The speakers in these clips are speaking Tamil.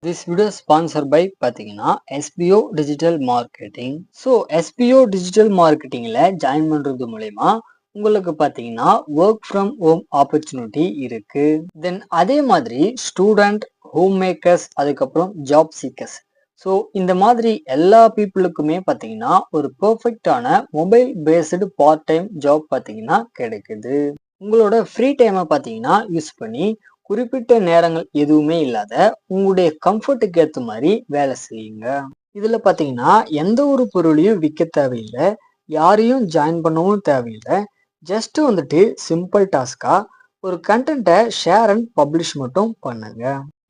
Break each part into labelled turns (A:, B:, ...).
A: This video is sponsored by பார்த்தீங்கன்னா SBO digital marketing. SBO digital மார்க்கெட்டிங்ல ஜாயின் பண்றது மூலயமா உங்களுக்கு பார்த்தீங்கன்னா ஒர்க் ஃப்ரம் ஹோம் ஆப்பர்ச்சுனிட்டி இருக்கு. தென் அதே மாதிரி ஸ்டூடெண்ட், ஹோம் மேக்கர்ஸ், அதுக்கப்புறம் ஜாப் சீக்கர்ஸ். இந்த மாதிரி எல்லா பீப்புளுக்குமே பார்த்தீங்கன்னா ஒரு பெர்ஃபெக்டான mobile based part time job பார்த்தீங்கன்னா கிடைக்குது. உங்களோட ஃப்ரீ டைமை பார்த்தீங்கன்னா யூஸ் பண்ணி குறிப்பிட்ட நேரங்கள் எதுவுமே இல்லாத உங்களுடைய கம்ஃபர்ட்டுக்கு ஏற்ற மாதிரி வேலை செய்யுங்க. இதுல பாத்தீங்கன்னா எந்த ஒரு பொருளையும் விற்க தேவையில்லை, யாரையும் ஜாயின் பண்ணவும் தேவையில்லை. ஜஸ்ட் வந்துட்டு சிம்பிள் டாஸ்கா ஒரு கண்டென்ட்டை ஷேர் அண்ட் பப்ளிஷ் மட்டும் பண்ணுங்க.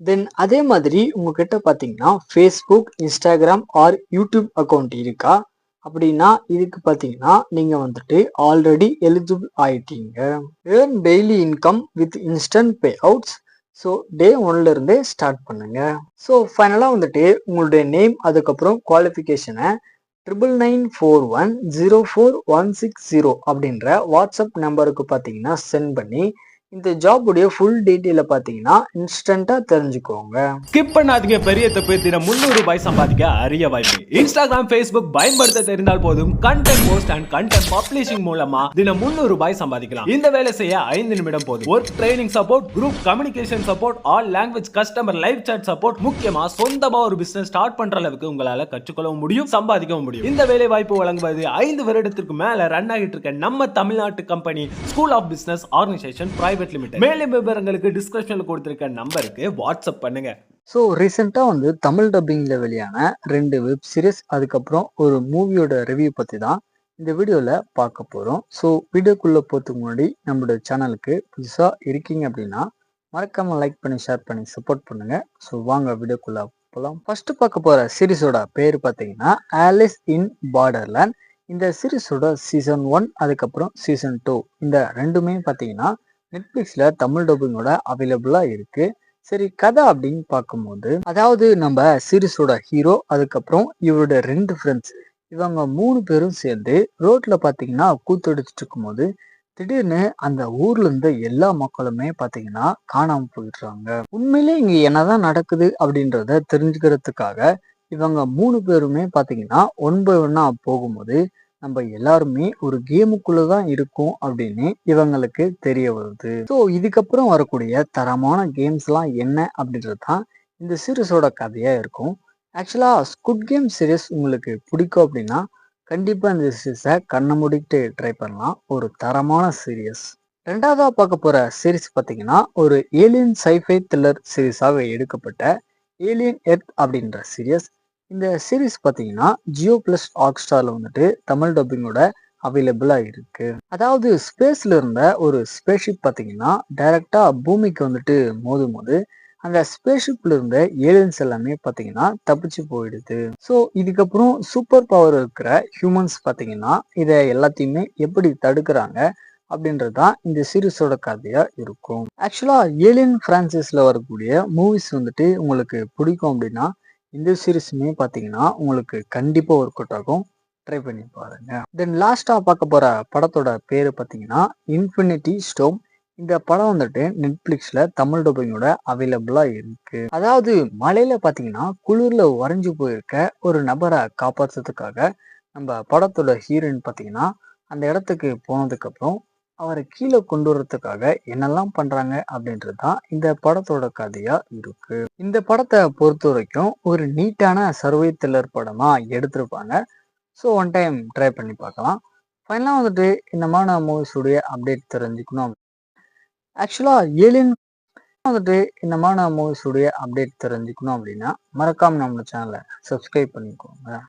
A: தென் அதே மாதிரி உங்ககிட்ட பாத்தீங்கன்னா Facebook, Instagram or YouTube account இருக்கா அப்படின்னா இதுக்கு பார்த்தீங்கன்னா நீங்க வந்துட்டு ஆல்ரெடி எலிஜிபிள் ஆயிட்டீங்க. Earn daily income with instant payouts. Day ஒன்ல இருந்தே ஸ்டார்ட் பண்ணுங்க. ஃபைனலா வந்துட்டு உங்களுடைய நேம், அதுக்கப்புறம் குவாலிஃபிகேஷனை 9994104160 அப்படின்ற வாட்ஸ்அப் நம்பருக்கு பார்த்தீங்கன்னா சென்ட் பண்ணி இந்த ஜாப் உடைய ஃபுல் டீடைல பாத்தீங்கன்னா இன்ஸ்டன்ட்டா தெரிஞ்சுக்கோங்க.
B: ஸ்கிப் பண்ணாதீங்க, பெரிய தப்பு. தினம் 300 ரூபாய் சம்பாதிக்க அரிய வாய்ப்பு. இன்ஸ்டாகிராம், ஃபேஸ்புக் பயன்படுத்த தெரிந்தால் போதும் content post and content publishing மூலமா தினம் 300 ரூபாய் சம்பாதிக்கலாம். இந்த வேலை செய்ய 5 நிமிடம் போதும். Work training support, group communication support, all language customer live chat support, முக்கியமா சொந்தமா ஒரு பிசினஸ் ஸ்டார்ட் பண்ற அளவுக்கு உங்களால கற்றுக்கொள்ளவும் முடியும், சம்பாதிக்கவும் முடியும். இந்த வேலை வாய்ப்பு வழங்குவது 5 வருடத்திற்கு மேல ரன் ஆகிட்டு இருக்க நம்ம தமிழ்நாட்டு company school of business organisation private limited. மேலும் விவரங்களுக்கு டிஸ்கிரிப்ஷன்ல கொடுத்திருக்க நம்பருக்கு வாட்ஸ்அப் பண்ணுங்க.
A: ரீசெண்டா வந்து தமிழ் டப்பிங்ல வெளியான 2 வெப் சீரிஸ், அதுக்கப்புறம் ஒரு மூவியோட ரிவ்யூ பத்தி தான் இந்த வீடியோல பார்க்க போறோம். வீடியோக்குள்ள போறதுக்கு முன்னாடி நம்மளோட சேனலுக்கு புதுசா இருக்கீங்க அப்படின்னா மறக்காம லைக் பண்ணி, ஷேர் பண்ணி சப்போர்ட் பண்ணுங்க. வாங்க வீடியோக்குள்ள போலாம். ஃபர்ஸ்ட் பார்க்க போற சீரிஸோட பேர் பார்த்தீங்கன்னா ஆலிஸ் இன் பார்டர்லேண்ட். இந்த சீரிஸோட சீசன் 1 அதுக்கப்புறம் சீசன் 2 இந்த ரெண்டுமே பார்த்தீங்கன்னா நெட்ஃபிளிக்ஸ்ல தமிழ் டப்பிங்கோட அவைலபிளா இருக்கு. சரி, கதை அப்படின்னு பார்க்கும்போது, அதாவது நம்ம சீரிஸோட ஹீரோ, அதுக்கப்புறம் இவரோட 2 ஃப்ரெண்ட்ஸ், இவங்க 3 பேரும் சேர்ந்து ரோட்ல பாத்தீங்கன்னா கூத்தடிச்சிட்டு இருக்கும்போது திடீர்னு அந்த ஊர்ல இருந்த எல்லா மக்களுமே பாத்தீங்கன்னா காணாம போயிடுறாங்க. உண்மையிலே இங்க என்னதான் நடக்குது அப்படின்றத தெரிஞ்சுக்கிறதுக்காக இவங்க 3 பேருமே பாத்தீங்கன்னா ஒன் பை ஒன்னா போகும்போது நம்ம எல்லாருமே ஒரு கேமுக்குள்ளதான் இருக்கும் அப்படின்னு இவங்களுக்கு தெரிய வருது. இதுக்கப்புறம் வரக்கூடிய தரமான கேம்ஸ் எல்லாம் என்ன அப்படின்றது தான் இந்த சீரிஸோட கதையா இருக்கும். ஆக்சுவலா ஸ்குட் கேம் சீரிஸ் உங்களுக்கு பிடிக்கும் அப்படின்னா கண்டிப்பா இந்த சீரிஸை கண்ணை மூடிட்டு ட்ரை பண்ணலாம். ஒரு தரமான சீரியஸ். ரெண்டாவதா பார்க்க போற சீரிஸ் பார்த்தீங்கன்னா ஒரு ஏலியன் சைஃபை த்ரில்லர் சீரிஸாக எடுக்கப்பட்ட ஏலியன் எர்த் அப்படின்ற சீரியஸ். இந்த சீரிஸ் பார்த்தீங்கன்னா ஜியோ பிளஸ் ஹாட்ஸ்டார்ல வந்துட்டு தமிழ் டப்பிங்கோட அவைலபிளா இருக்கு. அதாவது ஸ்பேஸ்ல இருந்த ஒரு ஸ்பேஸ்ஷிப் பார்த்தீங்கன்னா டைரக்டா பூமிக்கு வந்துட்டு மோதும் போது அந்த ஸ்பேஸ்ஷிப்ல இருந்த ஏலியன்ஸ் எல்லாமே பார்த்தீங்கன்னா தப்பிச்சு போயிடுது. இதுக்கப்புறம் சூப்பர் பவர் இருக்கிற ஹியூமன்ஸ் பார்த்தீங்கன்னா இதை எல்லாத்தையுமே எப்படி தடுக்கிறாங்க அப்படின்றதுதான் இந்த சீரிஸோட கதையா இருக்கும். ஆக்சுவலா ஏலியன் பிரான்சைஸ்ல வரக்கூடிய மூவிஸ் வந்துட்டு உங்களுக்கு பிடிக்கும் அப்படின்னா இந்த சீரிஸுமே பார்த்தீங்கன்னா உங்களுக்கு கண்டிப்பா ஒர்க் அவுட் ஆகும். ட்ரை பண்ணி பாருங்க. தென் லாஸ்டா பார்க்க போற படத்தோட பேரு பார்த்தீங்கன்னா இன்ஃபினிட்டி ஸ்டோம். இந்த படம் வந்துட்டு நெட்ஃபிளிக்ஸ்ல தமிழ் டப்பிங்கோட அவைலபிளா இருக்கு. அதாவது மலையில பார்த்தீங்கன்னா குளிர்ல உறைஞ்சு போயிருக்க ஒரு நபரை காப்பாற்றுறதுக்காக நம்ம படத்தோட ஹீரோயின் பார்த்தீங்கன்னா அந்த இடத்துக்கு போனதுக்கு அப்புறம் அவரை கீழே கொண்டு வர்றதுக்காக என்னெல்லாம் பண்றாங்க அப்படின்றது தான் இந்த படத்தோட கதையா இருக்கு. இந்த படத்தை பொறுத்த வரைக்கும் ஒரு நீட்டான சர்வை த்ரில்லர் படமா எடுத்திருப்பாங்க. ஒன் டைம் ட்ரை பண்ணி பார்க்கலாம். ஃபைனலாக வந்துட்டு இந்த மாதிரி மூவிஸுடைய அப்டேட் தெரிஞ்சுக்கணும். ஆக்சுவலா ஏலியன் வந்துட்டு இந்த மாதிரி மூவிஸுடைய அப்டேட் தெரிஞ்சுக்கணும் அப்படின்னா மறக்காம நம்ம சேனலை சப்ஸ்கிரைப் பண்ணிக்கோங்க.